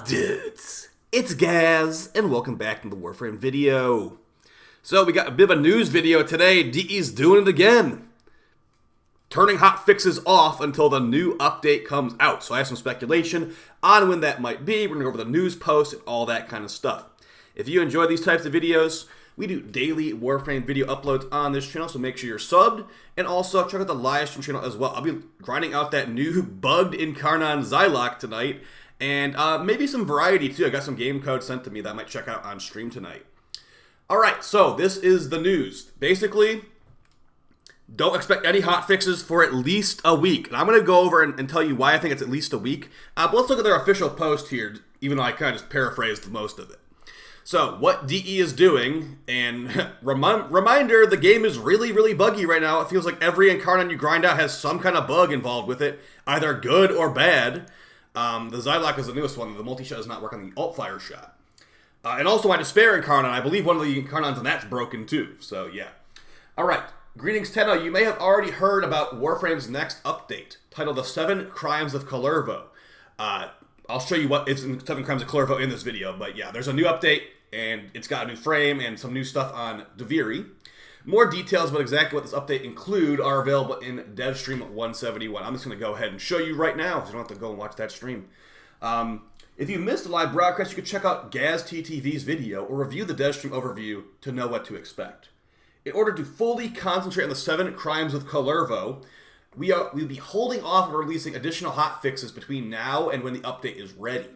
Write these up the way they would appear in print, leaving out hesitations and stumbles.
up, dudes? It's Gaz, and welcome back to the Warframe video. So, we got a bit of a news video today. DE's doing it again. Turning hotfixes off until the new update comes out. So I have some speculation on when that might be. We're going to go over the news post and all that kind of stuff. If you enjoy these types of videos, we do daily Warframe video uploads on this channel, so make sure you're subbed. And also, check out the live stream channel as well. I'll be grinding out that new bugged Incarnon Zylok tonight. And maybe some variety too. I got some game code sent to me that I might check out on stream tonight. Alright, so this is the news. Basically, don't expect any hotfixes for at least a week. And I'm going to go over and tell you why I think it's at least a week. But let's look at their official post here, even though I kind of just paraphrased most of it. So, what DE is doing, and reminder, the game is really buggy right now. It feels like every Incarnon you grind out has some kind of bug involved with it, either good or bad. The Zylok is the newest one. The multi-shot does not work on the alt-fire shot. And also my Despair Incarnon, I believe one of the Incarnons on that's broken too. So, yeah. Alright, greetings Tenno. You may have already heard about Warframe's next update, titled The 7 Crimes of Kullervo. I'll show you what is in 7 Crimes of Kullervo in this video, but yeah, there's a new update, and it's got a new frame and some new stuff on Duviri. More details about exactly what this update include are available in DevStream 171. I'm just going to go ahead and show you right now, so you don't have to go and watch that stream. If you missed a live broadcast, you could check out GazTTV's video or review the DevStream overview to know what to expect. In order to fully concentrate on the 7 Crimes of Kullervo, we'll be holding off on releasing additional hotfixes between now and when the update is ready.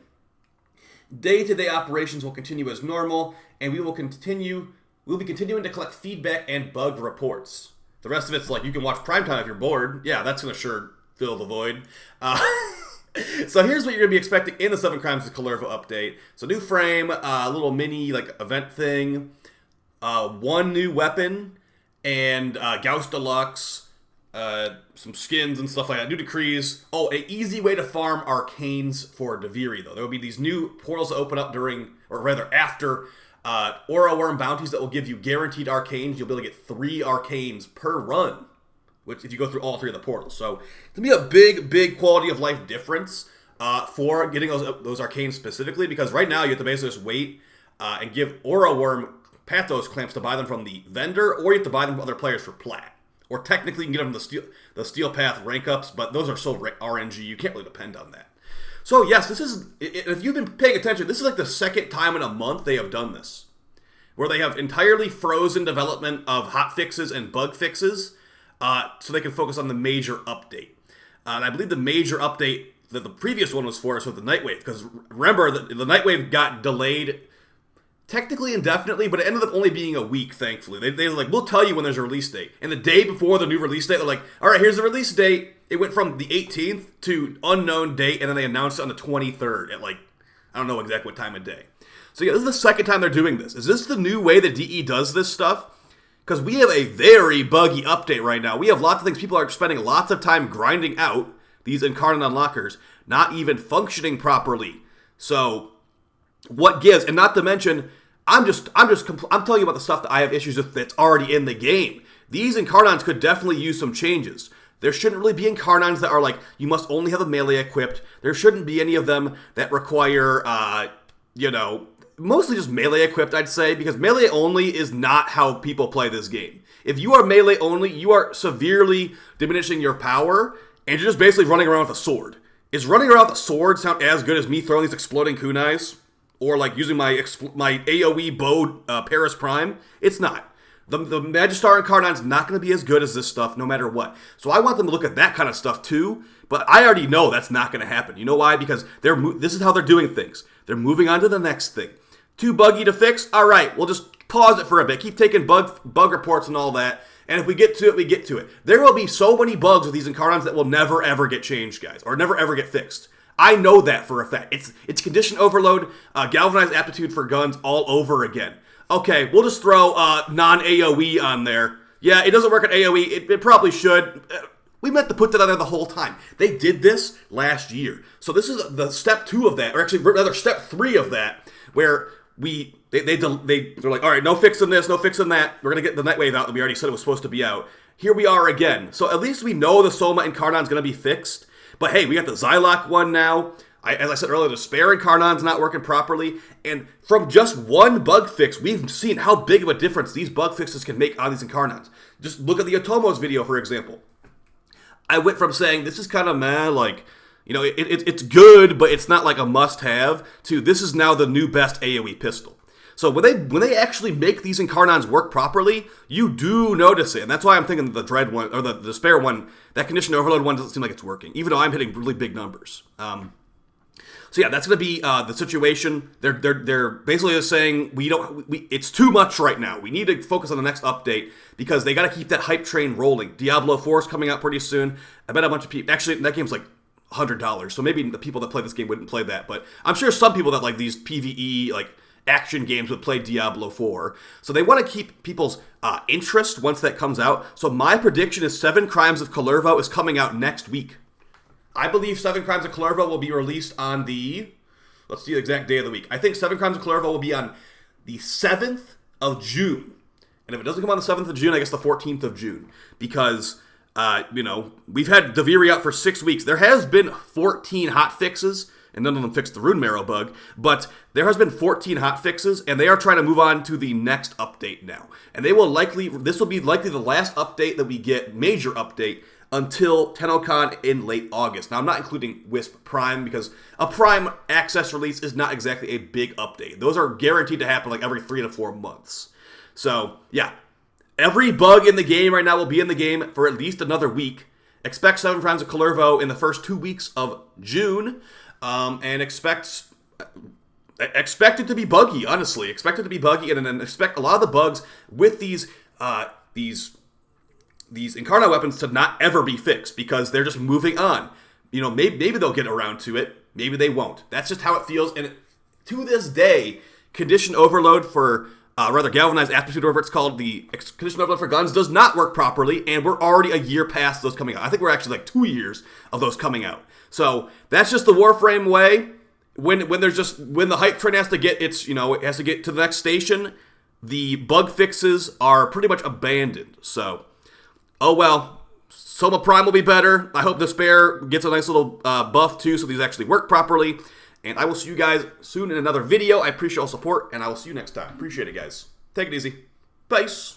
Day-to-day operations will continue as normal, and we'll be continuing to collect feedback and bug reports. The rest of it's like, you can watch Primetime if you're bored. Yeah, that's going to sure fill the void. So here's what you're going to be expecting in the 7 Crimes of Kullervo update. So new frame, a little mini event thing, one new weapon, and Gauss Deluxe, some skins and stuff like that. New decrees. Oh, an easy way to farm arcanes for Duviri, though. There will be these new portals that open up during, or rather after, Aura Worm bounties that will give you guaranteed arcanes. You'll be able to get 3 arcanes per run, which if you go through all 3 of the portals. So it's going to be a big quality of life difference for getting those arcanes specifically, because right now you have to basically just wait and give Aura Worm Pathos clamps to buy them from the vendor, or you have to buy them from other players for plat. Or technically you can get them the Steel Path rank ups, but those are so RNG, you can't really depend on that. So yes, this is, if you've been paying attention, this is like the second time in a month they have done this, where they have entirely frozen development of hotfixes and bug fixes, so they can focus on the major update. And I believe the major update that the previous one was for is with the Nightwave, because remember, the Nightwave got delayed technically indefinitely, but it ended up only being a week, thankfully. They're like, we'll tell you when there's a release date. And the day before the new release date, they're like, all right, here's the release date. It went from the 18th to unknown date, and then they announced it on the 23rd at I don't know exactly what time of day. So yeah, this is the second time they're doing this. Is this the new way that DE does this stuff? Because we have a very buggy update right now. We have lots of things. People are spending lots of time grinding out these Incarnon unlockers, not even functioning properly. So what gives? And not to mention, I'm telling you about the stuff that I have issues with that's already in the game. These Incarnons could definitely use some changes. There shouldn't really be Incarnons that are like, you must only have a melee equipped. There shouldn't be any of them that require, mostly just melee equipped, I'd say, because melee only is not how people play this game. If you are melee only, you are severely diminishing your power, and you're just basically running around with a sword. Is running around with a sword sound as good as me throwing these exploding kunais? Or using my AoE bow Paris Prime? It's not. The Magistar Incarnon's not going to be as good as this stuff no matter what. So I want them to look at that kind of stuff too, but I already know that's not going to happen. You know why? Because this is how they're doing things. They're moving on to the next thing. Too buggy to fix? Alright, we'll just pause it for a bit. Keep taking bug reports and all that. And if we get to it, we get to it. There will be so many bugs with these Incarnons that will never ever get changed, guys. Or never ever get fixed. I know that for a fact. It's condition overload, galvanized aptitude for guns all over again. Okay, we'll just throw non-AoE on there. Yeah, it doesn't work at AoE. It probably should. We meant to put that on there the whole time. They did this last year. So this is the step 2 of that, or actually rather step 3 of that, where they're like, all right, no fixing this, no fixing that. We're going to get the Nightwave out that we already said it was supposed to be out. Here we are again. So at least we know the Soma Incarnon's going to be fixed. But hey, we got the Zylok one now. As I said earlier, the spare Incarnon's not working properly, and from just one bug fix, we've seen how big of a difference these bug fixes can make on these Incarnons. Just look at the Otomos video, for example. I went from saying, this is kind of meh, like, you know, it's good, but it's not like a must-have, to this is now the new best AoE pistol. So when they actually make these Incarnons work properly, you do notice it. And that's why I'm thinking the Dread one, or the Spare one, that Conditioned Overload one doesn't seem like it's working, even though I'm hitting really big numbers. So yeah, that's going to be the situation. They're basically just saying it's too much right now. We need to focus on the next update because they got to keep that hype train rolling. Diablo 4 is coming out pretty soon. I bet a bunch of people, actually that game's like $100, so maybe the people that play this game wouldn't play that, but I'm sure some people that like these PvE like action games would play Diablo 4. So they want to keep people's interest once that comes out. So my prediction is 7 Crimes of Kullervo is coming out next week. I believe 7 Crimes of Kullervo will be released on the, let's see the exact day of the week. I think 7 Crimes of Kullervo will be on the 7th of June. And if it doesn't come on the 7th of June, I guess the 14th of June. Because, you know, we've had Duviri out for 6 weeks. There has been 14 hotfixes, and none of them fixed the Rune Marrow bug. But there has been 14 hotfixes, and they are trying to move on to the next update now. And they will likely, this will be likely the last update that we get, major update, until TennoCon in late August. Now, I'm not including Wisp Prime because a Prime access release is not exactly a big update. Those are guaranteed to happen like every 3 to 4 months. So, yeah. Every bug in the game right now will be in the game for at least another week. Expect 7 Crimes of Kullervo in the first 2 weeks of June. And expect it to be buggy, honestly. Expect it to be buggy, and then expect a lot of the bugs with these Incarnate weapons to not ever be fixed because they're just moving on. You know, maybe they'll get around to it. Maybe they won't. That's just how it feels. And to this day, Conditioned Overload for, Galvanized Aptitude, or whatever it's called, the Conditioned Overload for guns does not work properly, and we're already a year past those coming out. I think we're actually like 2 years of those coming out. So that's just the Warframe way. When the hype train has to get it has to get to the next station, the bug fixes are pretty much abandoned. So, oh well, Soma Prime will be better. I hope the Spare gets a nice little buff too, so these actually work properly. And I will see you guys soon in another video. I appreciate all support, and I will see you next time. Appreciate it, guys. Take it easy. Peace.